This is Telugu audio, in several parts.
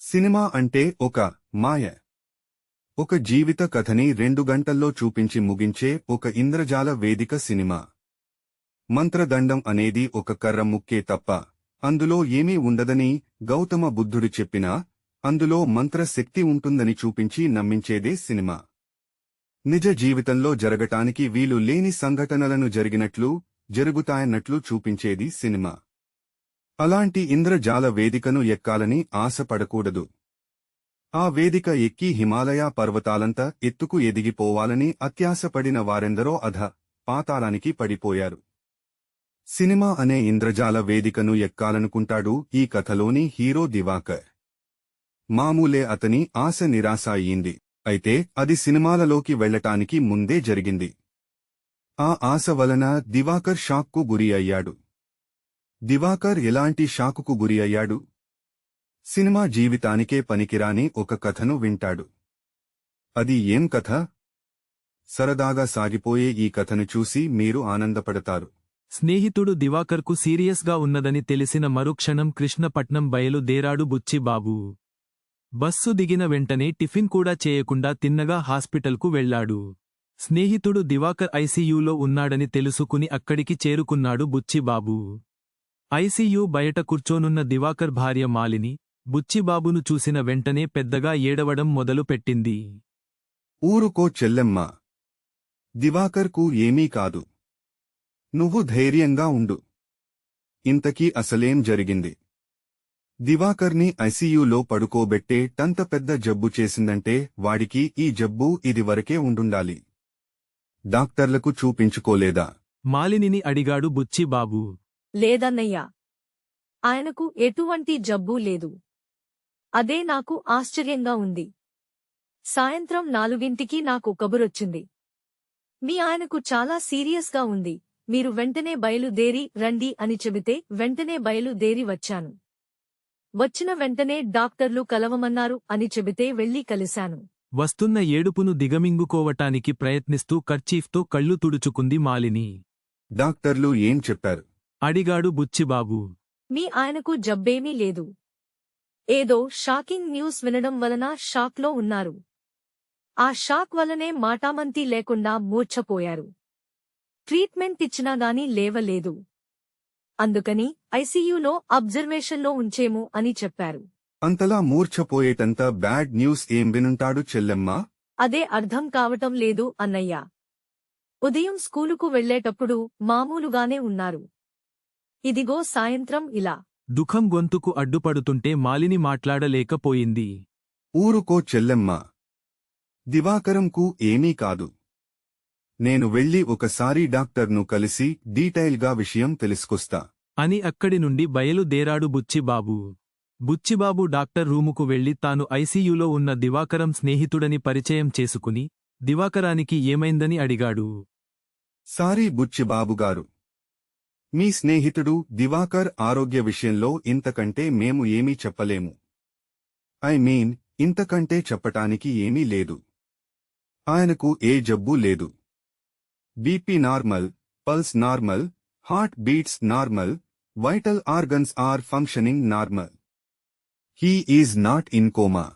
సినిమా అంటే ఒక మాయ. ఒక జీవిత కథని 2 గంటల్లో చూపించి ముగించే ఒక ఇంద్రజాల వేదిక సినిమా. మంత్రదండం అనేది ఒక కర్ర ముక్కే తప్ప అందులో ఏమీ ఉండదని గౌతమ బుద్ధుడు చెప్పినా అందులో మంత్ర శక్తి ఉంటుందని చూపించి నమ్మించేదే సినిమా. నిజ జీవితంలో జరగటానికి వీలు లేని సంఘటనలను జరిగినట్లు జరుగుతాయన్నట్లు చూపించేది సినిమా. అలాంటి ఇంద్రజాల వేదికను ఎక్కాలని ఆశపడకూడదు. ఆ వేదిక ఎక్కి హిమాలయ పర్వతాలంతా ఎత్తుకు ఎదిగిపోవాలని అత్యాశపడిన వారెందరో పాతాళానికి పడిపోయారు. సినిమా అనే ఇంద్రజాల వేదికను ఎక్కాలనుకుంటాడు ఈ కథలోని హీరో దివాకర్. మామూలే అతని ఆశ నిరాశ అయ్యింది. అయితే అది సినిమాలలోకి వెళ్లటానికి ముందే జరిగింది. ఆ ఆశ వలన దివాకర్ షాక్కు గురి అయ్యాడు. దివాకర్ ఎలాంటి షాకుకు గురి అయ్యాడు? సినిమా జీవితానికే పనికిరాని ఒక కథను వింటాడు. అది ఏం కథ? సరదాగా సాగిపోయే ఈ కథను చూసి మీరు ఆనందపడతారు. స్నేహితుడు దివాకర్కు సీరియస్గా ఉన్నదని తెలిసిన మరుక్షణం కృష్ణపట్నం బయలుదేరాడు బుచ్చిబాబు. బస్సు దిగిన వెంటనే టిఫిన్ కూడా చేయకుండా తిన్నగా హాస్పిటల్కు వెళ్లాడు. స్నేహితుడు దివాకర్ ఐసీయూలో ఉన్నాడని తెలుసుకుని అక్కడికి చేరుకున్నాడు బుచ్చిబాబు. ఐసీయూ బయట కూర్చోనున్న దివాకర్ భార్య మాలిని బుచ్చిబాబును చూసిన వెంటనే పెద్దగా ఏడవడం మొదలుపెట్టింది. ఊరుకో చెల్లెమ్మ, దివాకర్కు ఏమీ కాదు. నువ్వు ధైర్యంగా ఉండు. ఇంతకీ అసలేం జరిగింది? దివాకర్ని ఐసీయూలో పడుకోబెట్టే టంత పెద్ద జబ్బు చేసిందంటే వాడికి ఈ జబ్బు ఇదివరకే ఉండుండాలి. డాక్టర్లకు చూపించుకోలేదా? మాలినిని అడిగాడు బుచ్చిబాబు. లేదన్నయ్యా, ఆయనకు ఎటువంటి జబ్బూ లేదు. అదే నాకు ఆశ్చర్యంగా ఉంది. సాయంత్రం 4ంటికి నాకు కబురొచ్చింది. మీ ఆయనకు చాలా సీరియస్గా ఉంది, మీరు వెంటనే బయలుదేరి రండి అని చెబితే వెంటనే బయలుదేరి వచ్చాను. వచ్చిన వెంటనే డాక్టర్లు కలవమన్నారు అని చెబితే వెళ్లి కలిశాను. వస్తున్న ఏడుపును దిగమింగుకోవటానికి ప్రయత్నిస్తూ కర్చీఫ్తో కళ్ళు తుడుచుకుంది మాలిని. డాక్టర్లు ఏం చెప్పారు? అడిగాడు బుచ్చిబాబు. మీ ఆయనకు జబ్బేమీ లేదు. ఏదో షాకింగ్ న్యూస్ వినడం వలన షాక్లో ఉన్నారు. ఆ షాక్ వలనే మాటామంతి లేకుండా మూర్ఛపోయారు. ట్రీట్మెంట్ ఇచ్చినా గానీ లేవలేదు. అందుకని ఐసీయూలో అబ్జర్వేషన్లో ఉంచేము అని చెప్పారు. అంతలా మూర్ఛపోయేటంత బ్యాడ్ న్యూస్ ఏం వినుంటాడు చెల్లెమ్మా? అదే అర్థం కావటం లేదు అన్నయ్యా. ఉదయం స్కూలుకు వెళ్లేటప్పుడు మామూలుగానే ఉన్నారు. ఇదిగో సాయంత్రం ఇలా. దుఃఖం గొంతుకు అడ్డుపడుతుంటే మాలిని మాట్లాడలేకపోయింది. ఊరుకో చెల్లెమ్మ, దివాకరంకు ఏమీ కాదు. నేను వెళ్లి ఒకసారి డాక్టర్ను కలిసి డీటెయిల్గా విషయం తెలుసుకొస్తా అని అక్కడి నుండి బయలుదేరాడు బుచ్చిబాబు. బుచ్చిబాబు డాక్టర్ రూముకు వెళ్లి తాను ఐసీయూలో ఉన్న దివాకరం స్నేహితుడని పరిచయం చేసుకుని దివాకరానికి ఏమైందని అడిగాడు. సారీ బుచ్చిబాబుగారు, మీ స్నేహితుడు దివాకర్ ఆరోగ్య విషయంలో ఇంతకంటే మేము ఏమీ చెప్పలేము. ఇంతకంటే చెప్పటానికి ఏమీ లేదు. ఆయనకు ఏ జబ్బూ లేదు. BP normal, pulse normal, heart beats normal, vital organs are functioning normal. He is not in coma,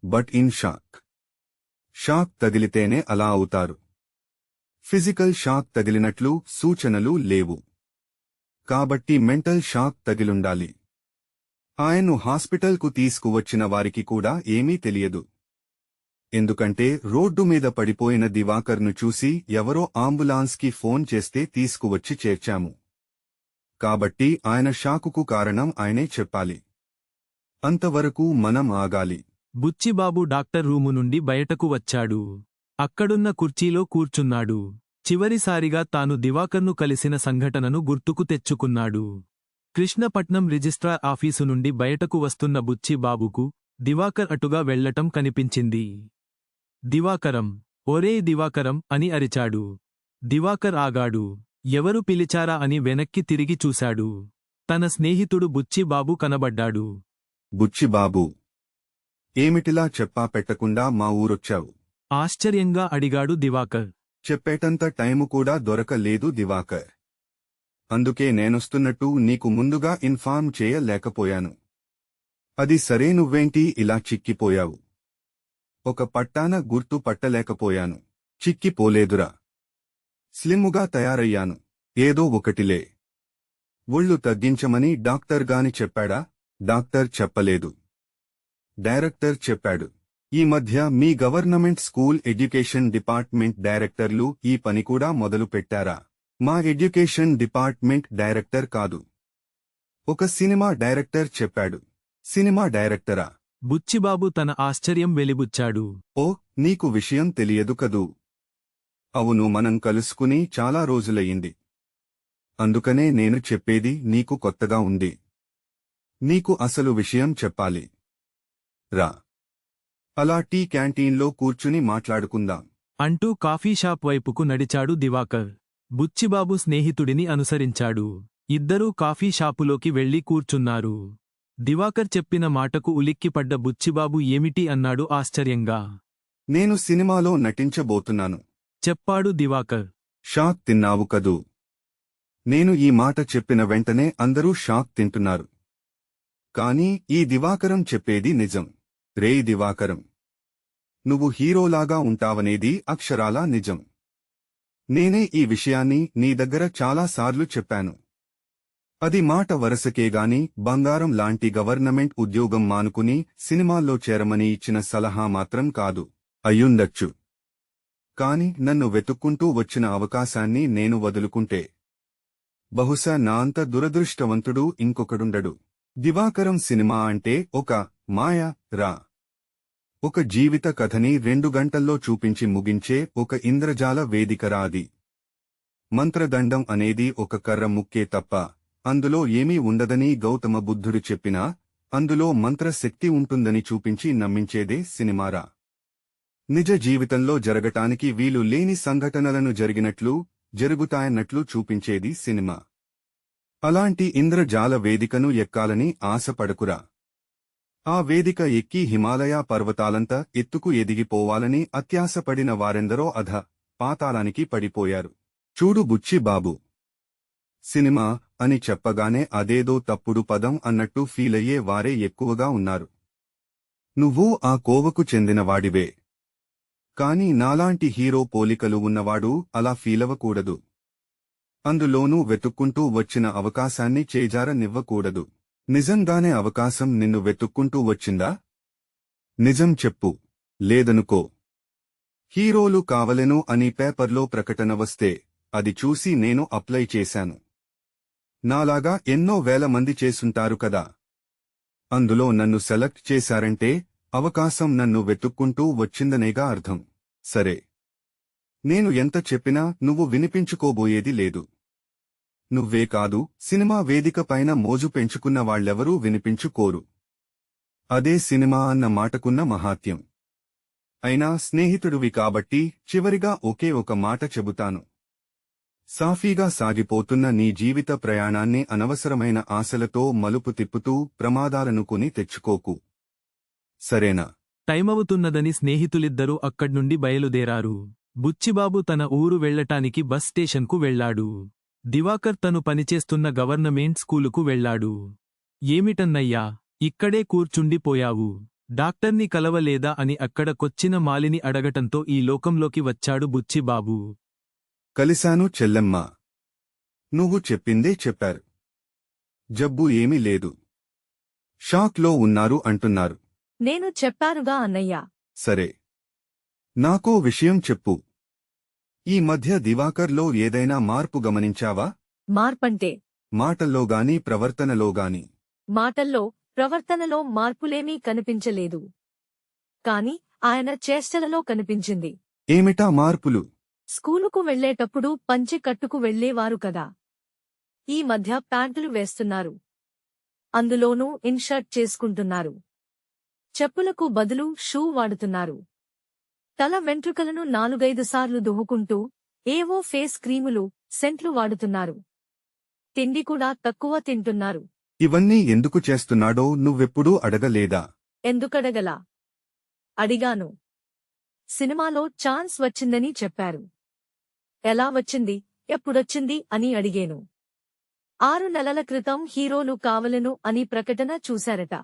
but in shock. Shock తగిలితేనే అలా అవుతారు. ఫిజికల్ షాక్ తగిలినట్లు సూచనలు లేవు. కాబట్టి మెంటల్ షాక్ తగిలుండాలి. ఆయన్ను హాస్పిటల్కు తీసుకువచ్చిన వారికి కూడా ఏమీ తెలియదు. ఎందుకంటే రోడ్డు మీద పడిపోయిన దివాకర్ను చూసి ఎవరో అంబులాన్స్కి ఫోన్ చేస్తే తీసుకువచ్చి చేర్చాము. కాబట్టి ఆయన షాకుకు కారణం ఆయనే చెప్పాలి. అంతవరకు మనం ఆగాలి. బుచ్చిబాబు డాక్టర్ రూము నుండి బయటకు వచ్చాడు. అక్కడున్న కుర్చీలో కూర్చున్నాడు. చివరిసారిగా తాను దివాకర్ను కలిసిన సంఘటనను గుర్తుకు తెచ్చుకున్నాడు. కృష్ణపట్నం రిజిస్ట్రార్ ఆఫీసు నుండి బయటకు వస్తున్న బుచ్చిబాబుకు దివాకర్ అటుగా వెళ్లటం కనిపించింది. దివాకరం, ఒరే దివాకరం అని అరిచాడు. దివాకర్ ఆగాడు. ఎవరు పిలిచారా అని వెనక్కి తిరిగి చూశాడు. తన స్నేహితుడు బుచ్చిబాబు కనబడ్డాడు. బుచ్చిబాబు, ఏమిటిలా చెప్పా పెట్టకుండా మా ఊరొచ్చావు? ఆశ్చర్యంగా అడిగాడు దివాకర్. చెప్పేటంత టైము కూడా దొరకలేదు దివాకర్. అందుకే నేనొస్తున్నట్టు నీకు ముందుగా ఇన్ఫార్మ్ చేయలేకపోయాను. అది సరే, నువ్వేంటి ఇలా చిక్కిపోయావు? ఒక పట్టాన గుర్తు పట్టలేకపోయాను. చిక్కిపోలేదురా. స్లిమ్ముగా తయారయ్యాను. ఏదో ఒకటిలే. ఒళ్ళు తగ్గించమని డాక్టర్ గాని చెప్పాడా? డాక్టర్ చెప్పలేదు. డైరెక్టర్ చెప్పాడు. ఈ మధ్య మీ గవర్నమెంట్ స్కూల్ ఎడ్యుకేషన్ డిపార్ట్మెంట్ డైరెక్టర్లు ఈ పని కూడా మొదలు పెట్టారా? మా ఎడ్యుకేషన్ డిపార్ట్మెంట్ డైరెక్టర్ కాదు, ఒక సినిమా డైరెక్టర్ చెప్పాడు. సినిమా డైరెక్టరా? బుచ్చిబాబు తన ఆశ్చర్యం వెలిబుచ్చాడు. ఓ, నీకు విషయం తెలియదు కదూ? అవును, మనం కలుసుకుని చాలా రోజులయ్యింది. అందుకనే నేను చెప్పేది నీకు కొత్తగా ఉంది. నీకు అసలు విషయం చెప్పాలి. రా, అలా టీ క్యాంటీన్లో కూర్చుని మాట్లాడుకుందాం అంటూ కాఫీ షాప్ వైపుకు నడిచాడు దివాకర్. బుచ్చిబాబు స్నేహితుడిని అనుసరించాడు. ఇద్దరూ కాఫీ షాపులోకి వెళ్లి కూర్చున్నారు. దివాకర్ చెప్పిన మాటకు ఉలిక్కిపడ్డ బుచ్చిబాబు ఏమిటి అన్నాడు ఆశ్చర్యంగా. నేను సినిమాలో నటించబోతున్నాను చెప్పాడు దివాకర్. షాక్ తిన్నావు కదూ? నేను ఈ మాట చెప్పిన వెంటనే అందరూ షాక్ తింటున్నారు. కానీ ఈ దివాకరం చెప్పేది నిజం. రేయ్ దివాకరం, నువ్వు హీరోలాగా ఉంటావనేది అక్షరాలా నిజం. నేనే ఈ విషయాన్ని నీ దగ్గర చాలాసార్లు చెప్పాను. అది మాట వరసకేగాని బంగారం లాంటి గవర్నమెంట్ ఉద్యోగం మానుకుని సినిమాల్లో చేరమని ఇచ్చిన సలహా మాత్రం కాదు. అయ్యుండొచ్చు. కాని నన్ను వెతుక్కుంటూ వచ్చిన అవకాశాన్ని నేను వదులుకుంటే బహుశా నా అంత దురదృష్టవంతుడు ఇంకొకడుండడు. దివాకరం సినిమా అంటే ఒక మాయ రా. ఒక జీవిత కథని 2 గంటల్లో చూపించి ముగించే ఒక ఇంద్రజాల వేదికరా అది. మంత్రదండం అనేది ఒక కర్ర ముక్కే తప్ప అందులో ఏమీ ఉండదని గౌతమ బుద్ధుడు చెప్పినా అందులో మంత్రశక్తి ఉంటుందని చూపించి నమ్మించేదే సినిమారా. నిజ జీవితంలో జరగటానికి వీలు లేని సంఘటనలను జరిగినట్లు, జరుగుతాయన్నట్లు చూపించేది సినిమా. అలాంటి ఇంద్రజాల వేదికను ఎక్కాలని ఆశపడకురా. ఆ వేదిక ఎక్కి హిమాలయ పర్వతాలంత ఎత్తుకు ఎదిగిపోవాలని అత్యాశపడిన వారెందరో అధ పాతాళానికి పడిపోయారు. చూడు బుచ్చిబాబు, సినిమా అని చెప్పగానే అదేదో తప్పుడు పదం అన్నట్టు ఫీలయ్యే వారే ఎక్కువగా ఉన్నారు. నువ్వు ఆ కోవకు చెందినవాడివే. కాని నాలాంటి హీరో పోలికలు ఉన్నవాడు అలా ఫీలవకూడదు. అందులోనూ వెతుక్కుంటూ వచ్చిన అవకాశాన్ని చేజారనివ్వకూడదు. నిజంగానే అవకాశం నిన్ను వెతుక్కుంటూ వచ్చిందా? నిజం చెప్పు, లేదనుకో. హీరోలు కావలెను అని పేపర్లో ప్రకటన వస్తే అది చూసి నేను అప్లై చేశాను. నాలాగా ఎన్నో వేల మంది చేసుంటారు కదా. అందులో నన్ను సెలెక్ట్ చేశారంటే అవకాశం నన్ను వెతుక్కుంటూ వచ్చిందనేగా అర్థం. సరే, నేను ఎంత చెప్పినా నువ్వు వినిపించుకోబోయేది లేదు. నువ్వే కాదు, సినిమా వేదిక పైన మోజు పెంచుకున్న వాళ్లెవరూ వినిపించుకోరు. అదే సినిమా అన్న మాటకున్న మహాత్యం. అయినా స్నేహితుడివి కాబట్టి చివరిగా ఒకే ఒక మాట చెబుతాను. సాఫీగా సాగిపోతున్న నీ జీవిత ప్రయాణాన్ని అనవసరమైన ఆశలతో మలుపు తిప్పుతూ ప్రమాదాలను కొని తెచ్చుకోకు. సరేనా? టైమవుతున్నదని స్నేహితులిద్దరూ అక్కడ్నుండి బయలుదేరారు. బుచ్చిబాబు తన ఊరు వెళ్లటానికి బస్ స్టేషన్కు వెళ్లాడు. దివాకర్ తను పనిచేస్తున్న గవర్నమెంట్ స్కూలుకు వెళ్లాడు. ఏమిటన్నయ్యా, ఇక్కడే కూర్చుండిపోయావు? డాక్టర్ని కలవలేదా అని అక్కడకొచ్చిన మాలిని అడగటంతో ఈ లోకంలోకి వచ్చాడు బుచ్చిబాబు. కలిశాను చెల్లెమ్మా. నువ్వు చెప్పిందే చెప్పారు. జబ్బు ఏమీ లేదు. షాక్లో ఉన్నారు అంటున్నారు. నేను చెప్పానుగా అన్నయ్యా. సరే, నాకో విషయం చెప్పు. ఈ మధ్య దివాకర్లో ఏదైనా మార్పు గమనించావా? మార్పంటే? మాటల్లోగాని ప్రవర్తనలోగాని. మాటల్లో, ప్రవర్తనలో మార్పులేమీ కనిపించలేదు. కాని ఆయన చేష్టలలో కనిపించింది. ఏమిటా మార్పులు? స్కూలుకు వెళ్లేటప్పుడు పంచె కట్టుకు వెళ్లేవారు కదా. ఈ మధ్య ప్యాంటులు వేస్తున్నారు. అందులోనూ ఇన్షర్ట్ చేసుకుంటున్నారు. చెప్పులకు బదులు షూ వాడుతున్నారు. తల వెంట్రుకలను 4-5 సార్లు దువ్వుకుంటూ ఏవో ఫేస్ క్రీములు, సెంట్లు వాడుతున్నారు. తిండి కూడా తక్కువ తింటున్నారు. ఇవన్నీ ఎందుకు చేస్తున్నాడో నువ్వెప్పుడూ అడగలేదా? ఎందుకడగలా? అడిగాను. సినిమాలో ఛాన్స్ వచ్చిందని చెప్పారు. ఎలా వచ్చింది, ఎప్పుడొచ్చింది అని అడిగేను. 6 నెలల క్రితం హీరోలు కావలెను అని ప్రకటన చూశారట.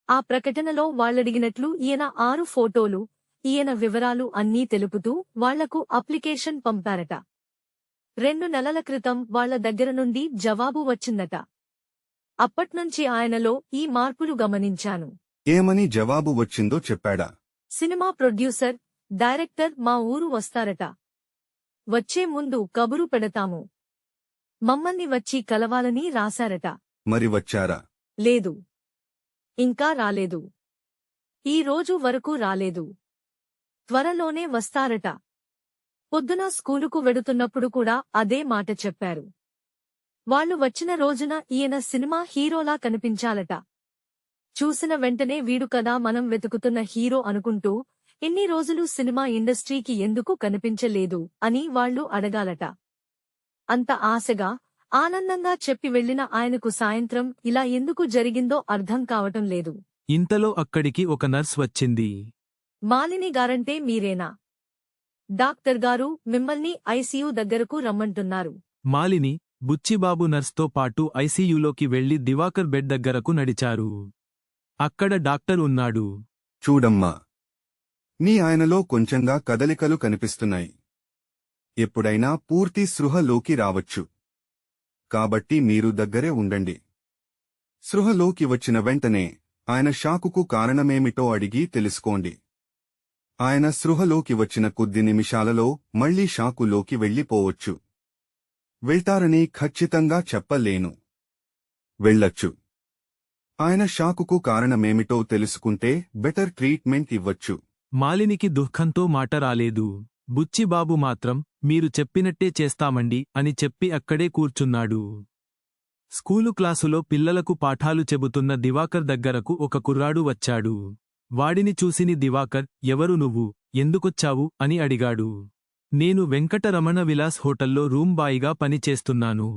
ఆ ప్రకటనలో వాళ్ళడిగినట్లు ఈయన 6 ఫోటోలు, ఈయన వివరాలు అన్నీ తెలుపుతూ వాళ్లకు అప్లికేషన్ పంపారట. 2 నెలల క్రితం వాళ్ల దగ్గర నుండి జవాబు వచ్చిందట. అప్పట్నుంచి ఆయనలో ఈ మార్పులు గమనించాను. ఏమని జవాబు వచ్చిందో చెప్పాడా? సినిమా ప్రొడ్యూసర్, డైరెక్టర్ మా ఊరు వస్తారట. వచ్చే ముందు కబురు పెడతాము. మమ్మల్ని వచ్చి కలవాలని రాశారట. మరి వచ్చారా? లేదు. ఇంకా రాలేదు. ఈ రోజు వరకు రాలేదు. త్వరలోనే వస్తారట. పొద్దున స్కూలుకు వెడుతున్నప్పుడు కూడా అదే మాట చెప్పారు. వాళ్ళు వచ్చిన రోజున ఈయన సినిమా హీరోలా కనిపించాలట. చూసిన వెంటనే వీడు కదా మనం వెతుకుతున్న హీరో అనుకుంటూ ఇన్ని రోజులు సినిమా ఇండస్ట్రీకి ఎందుకు కనిపించలేదు అని వాళ్ళు అడగాలట. అంత ఆశగా, ఆనందంగా చెప్పి వెళ్లిన ఆయనకు సాయంత్రం ఇలా ఎందుకు జరిగిందో అర్థం కావటం లేదు. ఇంతలో అక్కడికి ఒక నర్స్ వచ్చింది. మాలిని గారంటే మీరేనా? డాక్టర్ గారు మిమ్మల్ని ఐసీయూ దగ్గరకు రమ్మంటున్నారు. మాలిని, బుచ్చిబాబు నర్స్తో పాటు ఐసీయూలోకి వెళ్లి దివాకర్ బెడ్ దగ్గరకు నడిచారు. అక్కడ డాక్టర్ ఉన్నాడు. చూడమ్మా, నీ ఆయనలో కొంచెంగా కదలికలు కనిపిస్తున్నాయి. ఎప్పుడైనా పూర్తి స్పృహలోకి రావచ్చు. కాబట్టి మీరు దగ్గరే ఉండండి. స్పృహలోకి వచ్చిన వెంటనే ఆయన షాకుకు కారణమేమిటో అడిగి తెలుసుకోండి. ఆయన స్పృహలోకి వచ్చిన కొద్ది నిమిషాలలో మళ్లీ షాకులోకి వెళ్లిపోవచ్చు. వెళ్తారని ఖచ్చితంగా చెప్పలేను. వెళ్ళొచ్చు. ఆయన షాకుకు కారణమేమిటో తెలుసుకుంటే బెటర్ ట్రీట్మెంట్ ఇవ్వచ్చు. మాలినికి దుఃఖంతో మాట రాలేదు. బుచ్చిబాబు మాత్రం మీరు చెప్పినట్టే చేస్తామండి అని చెప్పి అక్కడే కూర్చున్నాడు. స్కూలు క్లాసులో పిల్లలకు పాఠాలు చెబుతున్న దివాకర్ దగ్గరకు ఒక కుర్రాడు వచ్చాడు. వాడిని చూసిని దివాకర్, ఎవరు నువ్వు, ఎందుకొచ్చావు అని అడిగాడు. నేను వెంకటరమణ విలాస్ హోటల్లో రూమ్ బాయిగా పనిచేస్తున్నాను.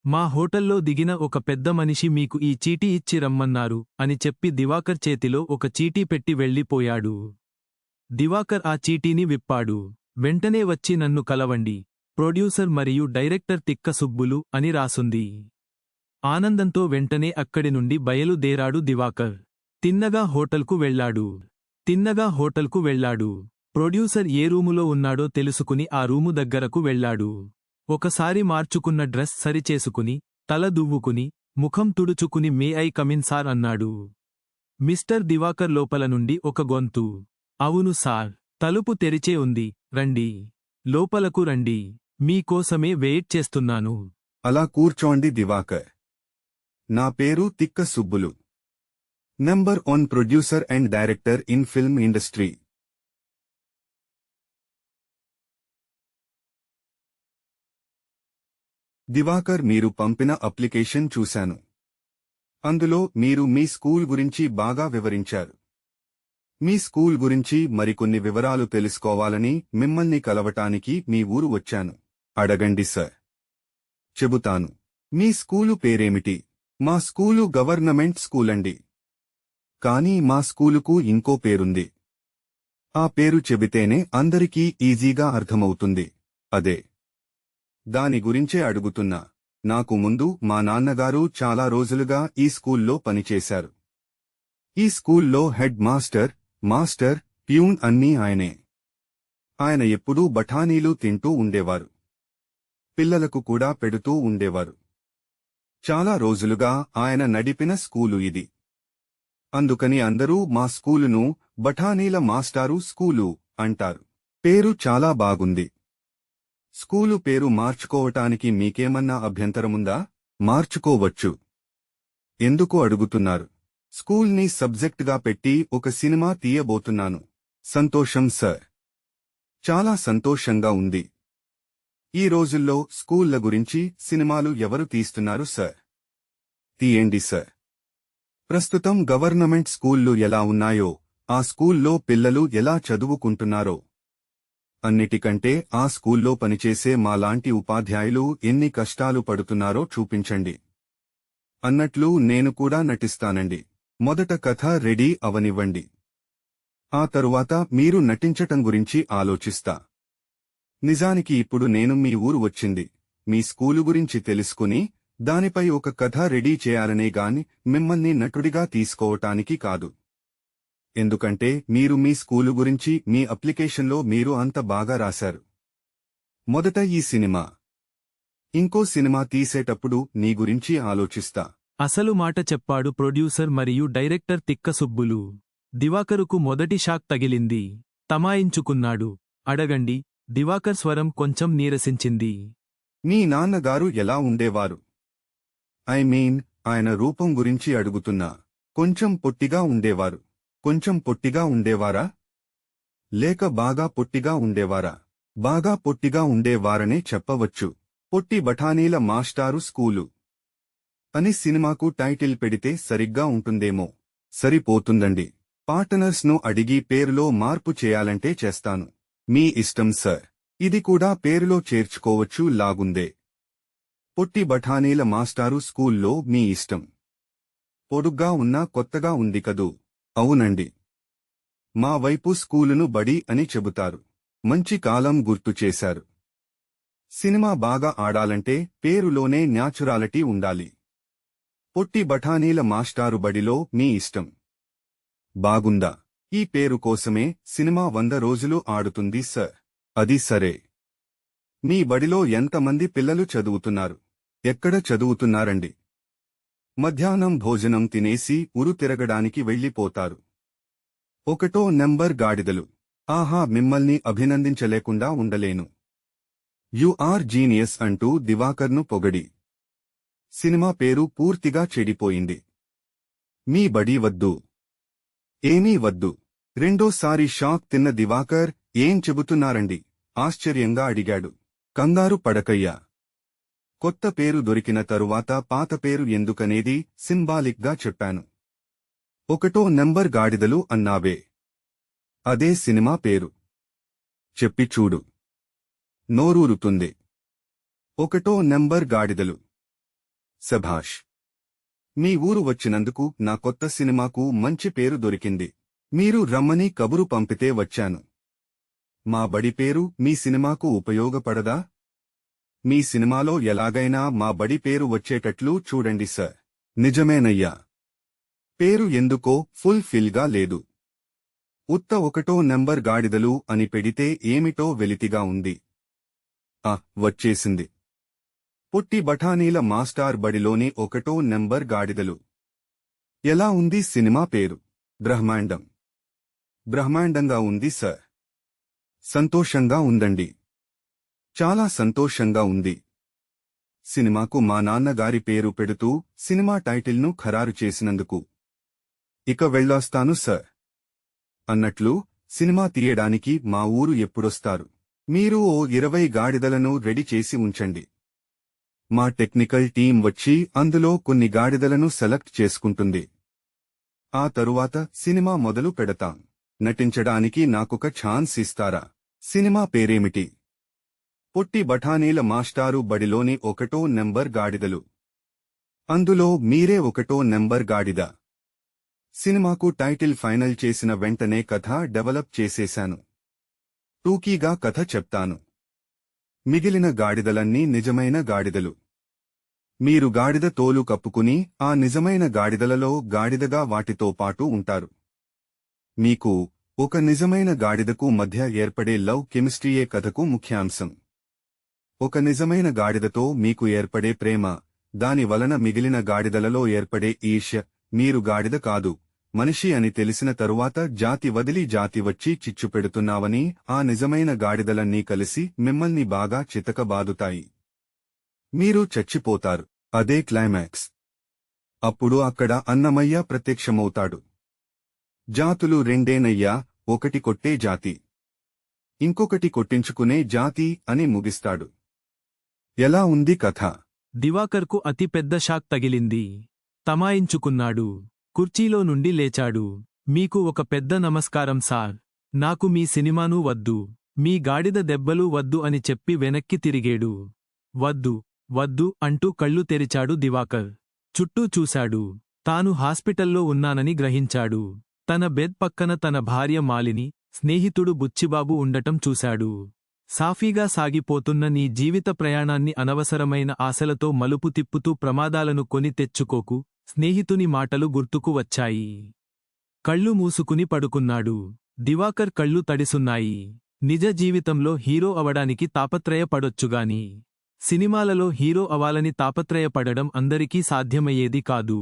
మా హోటల్లో దిగిన ఒక పెద్ద మనిషి మీకు ఈ చీటీ ఇచ్చి రమ్మన్నారు అని చెప్పి దివాకర్ చేతిలో ఒక చీటీ పెట్టి వెళ్ళిపోయాడు. దివాకర్ ఆ చీటీని విప్పాడు. వెంటనే వచ్చి నన్ను కలవండి, ప్రొడ్యూసర్ మరియు డైరెక్టర్ తిక్క సుబ్బులు అని రాసుంది. ఆనందంతో వెంటనే అక్కడి నుండి బయలుదేరాడు దివాకర్. తిన్నగా హోటల్కు వెళ్లాడు. ప్రొడ్యూసర్ ఏ రూములో ఉన్నాడో తెలుసుకుని ఆ రూము దగ్గరకు వెళ్లాడు. ఒకసారి మార్చుకున్న డ్రెస్ సరిచేసుకుని, తల దువ్వుకుని, ముఖం తుడుచుకుని మే ఐ కమిన్ సార్ అన్నాడు. మిస్టర్ దివాకర్ లోపల నుండి ఒక గొంతు. అవును సార్, తలుపు తెరిచే ఉంది, రండి. లోపలకు రండి, మీకోసమే వెయిట్ చేస్తున్నాను. అలా కూర్చోండి దివాకర్. నా పేరు Tikka Subbulu. Number 1 producer and director in film industry. Diwakar, మీరు పంపిన అప్లికేషన్ చూశాను. అందులో మీరు మీ స్కూల్ గురించి బాగా వివరించారు. మీ స్కూల్ గురించి మరికొన్ని వివరాలు తెలుసుకోవాలని మిమ్మల్ని కలవటానికి మీ ఊరు వచ్చాను. అడగండి సార్. చెబుతాను. మీ స్కూలు పేరేమిటి? మా స్కూలు గవర్నమెంట్ స్కూలండి. కానీ మా స్కూలుకు ఇంకో పేరుంది. ఆ పేరు చెబితేనే అందరికీ ఈజీగా అర్థమవుతుంది. అదే. దాని గురించే అడుగుతున్నా. నాకు ముందు మా నాన్నగారు చాలా రోజులుగా ఈ స్కూల్లో పనిచేశారు. ఈ స్కూల్లో హెడ్ మాస్టర్, ప్యూన్ అన్నీ ఆయనే. ఆయన ఎప్పుడూ బఠానీలు తింటూ ఉండేవారు. పిల్లలకు కూడా పెడుతూ ఉండేవారు. చాలా రోజులుగా ఆయన నడిపిన స్కూలు ఇది. అందుకని అందరూ మా స్కూలును బఠానీల మాస్టారు స్కూలు అంటారు. పేరు చాలా బాగుంది. స్కూలు పేరు మార్చుకోవటానికి మీకేమన్నా అభ్యంతరముందా? మార్చుకోవచ్చు. ఎందుకు అడుగుతున్నారు? స్కూల్ని సబ్జెక్టుగా పెట్టి ఒక సినిమా తీయబోతున్నాను. సంతోషం సార్. చాలా సంతోషంగా ఉంది. ఈ రోజుల్లో స్కూళ్ల గురించి సినిమాలు ఎవరు తీస్తున్నారు సార్? తీయండి సార్. ప్రస్తుతం గవర్నమెంట్ స్కూళ్లు ఎలా ఉన్నాయో, ఆ స్కూల్లో పిల్లలు ఎలా చదువుకుంటున్నారో, అన్నిటికంటే ఆ స్కూల్లో పనిచేసే మాలాంటి ఉపాధ్యాయులు ఎన్ని కష్టాలు పడుతున్నారో చూపించండి. అన్నట్లు నేను కూడా నటిస్తానండి. మొదట కథ రెడీ అవనివ్వండి. ఆ తరువాత మీరు నటించటం గురించి ఆలోచిస్తా. నిజానికి ఇప్పుడు నేను మీ ఊరు వచ్చింది మీ స్కూలు గురించి తెలుసుకుని దానిపై ఒక కథ రెడీ చేయాలనే గాని మిమ్మల్ని నటుడిగా తీసుకోవటానికి కాదు. ఎందుకంటే మీరు మీ స్కూలు గురించి మీ అప్లికేషన్లో మీరు అంత బాగా రాశారు. మొదట ఈ సినిమా. ఇంకో సినిమా తీసేటప్పుడు నీ గురించి ఆలోచిస్తా. అసలు మాట చెప్పాడు ప్రొడ్యూసర్ మరియు డైరెక్టర్ తిక్క సుబ్బులు. దివాకరుకు మొదటి షాక్ తగిలింది. తమాయించుకున్నాడు. అడగండి. దివాకర్ స్వరం కొంచెం నీరసించింది. మీ నాన్నగారు ఎలా ఉండేవారు? ఆయన రూపం గురించి అడుగుతున్నా. కొంచెం పొట్టిగా ఉండేవారు. కొంచెం పొట్టిగా ఉండేవారా? లేక బాగా పొట్టిగా ఉండేవారా? బాగా పొట్టిగా ఉండేవారనే చెప్పవచ్చు. పొట్టి బఠానీల మాస్టారు స్కూలు అని సినిమాకు టైటిల్ పెడితే సరిగ్గా ఉంటుందేమో. సరిపోతుందండి. పార్టనర్స్ను అడిగి పేరులో మార్పు చేయాలంటే చేస్తాను. మీ ఇష్టం సార్. ఇది కూడా పేరులో చేర్చుకోవచ్చు లాగుందే. పొట్టి బఠానీల మాస్టారు స్కూల్లో మీ ఇష్టం. పొడుగ్గా ఉన్నా కొత్తగా ఉంది కదూ. అవునండి. మా వైపు స్కూలును బడి అని చెబుతారు. మంచి కాలం గుర్తు చేశారు. సినిమా బాగా ఆడాలంటే పేరులోనే న్యాచురాలిటీ ఉండాలి. పొట్టి బఠానీల మాస్టారు బడిలో మీ ఇష్టం. బాగుందా? ఈ పేరు కోసమే సినిమా 100 రోజులు ఆడుతుంది సార్. అది సరే. మీ బడిలో ఎంతమంది పిల్లలు చదువుతున్నారు? ఎక్కడ చదువుతున్నారండి? మధ్యాహ్నం భోజనం తినేసి ఊరు తిరగడానికి వెళ్ళిపోతారు. 1వ నెంబర్ గాడిదలు. ఆహా, మిమ్మల్ని అభినందించలేకుండా ఉండలేను. యు ఆర్ జీనియస్ అంటూ దివాకర్ను పొగడి సినిమా పేరు పూర్తిగా చెడిపోయింది. మీ బడి వద్దు. ఏమీ వద్దు. రెండోసారి షాక్ తిన్న దివాకర్ ఏం చెబుతున్నారండి? ఆశ్చర్యంగా అడిగాడు. కంగారు పడకయ్యా. కొత్త పేరు దొరికిన తరువాత పాత పేరు ఎందుకనేది సింబాలిక్గా చెప్పాను. 1వ నెంబర్ గాడిదలు అన్నావే. అదే సినిమా పేరు. చెప్పి చూడు. నోరూరుతుంది. 1వ నెంబర్ గాడిదలు. శభాష్. మీ ఊరు వచ్చినందుకు నా కొత్త సినిమాకు మంచి పేరు దొరికింది. మీరు రమ్మని కబురు పంపితే వచ్చాను. మా బడి పేరు మీ సినిమాకు ఉపయోగపడదా? మీ సినిమాలో ఎలాగైనా మా బడి పేరు వచ్చేటట్లు చూడండి సార్. నిజమేనయ్యా. పేరు ఎందుకో ఫుల్ ఫిల్గా లేదు. ఉత్త 1వ నెంబర్ గాడిదలు అని పెడితే ఏమిటో వెలితిగా ఉంది. వచ్చేసింది. పొట్టి బఠానీల మాస్టార్ బడిలోని 1వ నెంబర్ గాడిదలు. ఎలా ఉంది సినిమా పేరు? బ్రహ్మాండం. బ్రహ్మాండంగా ఉంది సార్. సంతోషంగా ఉందండి. చాలా సంతోషంగా ఉంది. సినిమాకు మా నాన్నగారి పేరు పెడుతూ సినిమా టైటిల్ను ఖరారు చేసినందుకు. ఇక వెళ్ళొస్తాను సార్. అన్నట్లు సినిమా తీయడానికి మా ఊరు ఎప్పుడొస్తారు? మీరు ఓ 20 గాడిదలను రెడీ చేసి ఉంచండి. మా టెక్నికల్ టీం వచ్చి అందులో కొన్ని గాడిదలను సెలెక్ట్ చేసుకుంటుంది. ఆ తరువాత సినిమా మొదలు పెడతాం. నటించడానికి నాకొక ఛాన్స్ ఇస్తారా? సినిమా పేరేమిటి? పొట్టి బఠానీల మాస్టారు బడిలోని 1వ నెంబర్ గాడిదలు. అందులో మీరే 1వ నెంబర్ గాడిద. సినిమాకు టైటిల్ ఫైనల్ చేసిన వెంటనే కథ డెవలప్ చేసేశాను. టూకీగా కథ చెప్తాను. మిగిలిన గాడిదలన్నీ నిజమైన గాడిదలు. మీరు గాడిద తోలు కప్పుకుని ఆ నిజమైన గాడిదలలో గాడిదగా వాటితో పాటు ఉంటారు. మీకు ఒక నిజమైన గాడిదకు మధ్య ఏర్పడే లవ్ కెమిస్ట్రీయే కథకు ముఖ్యాంశం. ఒక నిజమైన గాడిదతో మీకు ఏర్పడే ప్రేమ, దాని వలన మిగిలిన గాడిదలలో ఏర్పడే ఈర్ష్య. మీరు గాడిద కాదు, మనిషి అని తెలిసిన తరువాత జాతి వదిలి జాతి వచ్చి చిచ్చు పెడుతున్నావని ఆ నిజమైన గాడిదలన్నీ కలిసి మిమ్మల్ని బాగా చితకబాదుతాయి. మీరు చచ్చిపోతారు. అదే క్లైమాక్స్. అప్పుడు అక్కడ అన్నమయ్య ప్రత్యక్షమవుతాడు. జాతులు రెండేనయ్యా, ఒకటి కొట్టే జాతి, ఇంకొకటి కొట్టించుకునే జాతి అని ముగిస్తాడు. ఎలా ఉంది కథ? దివాకర్కు అతి పెద్ద షాక్ తగిలింది. తమాయించుకున్నాడు. కుర్చీలో నుండి లేచాడు. మీకు ఒక పెద్ద నమస్కారం సార్. నాకు మీ సినిమానూ వద్దు, మీ గాడిద దెబ్బలు వద్దు అని చెప్పి వెనక్కి తిరిగేడు. వద్దు వద్దు అంటూ కళ్ళు తెరిచాడు దివాకర్. చుట్టూ చూశాడు. తాను హాస్పిటల్లో ఉన్నానని గ్రహించాడు. తన బెడ్ పక్కన తన భార్య మాలిని, స్నేహితుడు బుచ్చిబాబు ఉండటం చూశాడు. సాఫీగా సాగిపోతున్న నీ జీవిత ప్రయాణాన్ని అనవసరమైన ఆశలతో మలుపు తిప్పుతూ ప్రమాదాలను కొని తెచ్చుకోకు. స్నేహితుని మాటలు గుర్తుకు వచ్చాయి. కళ్ళు మూసుకుని పడుకున్నాడు. దివాకర్ కళ్ళు తడిసున్నాయి. నిజ జీవితంలో హీరో అవడానికి తాపత్రయపడొచ్చుగాని సినిమాలలో హీరో అవాలని తాపత్రయపడడం అందరికీ సాధ్యమయ్యేది కాదు.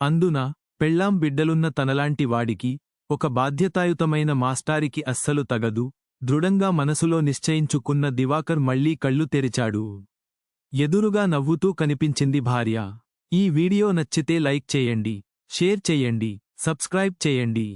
అందున పెళ్ళాం బిడ్డలున్న తనలాంటి వాడికి ఒక బాధ్యతాయుతమైన మాస్టారికి అస్సలు తగదు. దృఢంగా మనసులో నిశ్చయించుకున్న దివాకర్ మళ్లీ కళ్ళు తెరిచాడు. ఎదురుగా నవ్వుతూ కనిపించింది భార్య. ఈ వీడియో నచ్చితే లైక్ చేయండి, షేర్ చేయండి, సబ్స్క్రైబ్ చేయండి.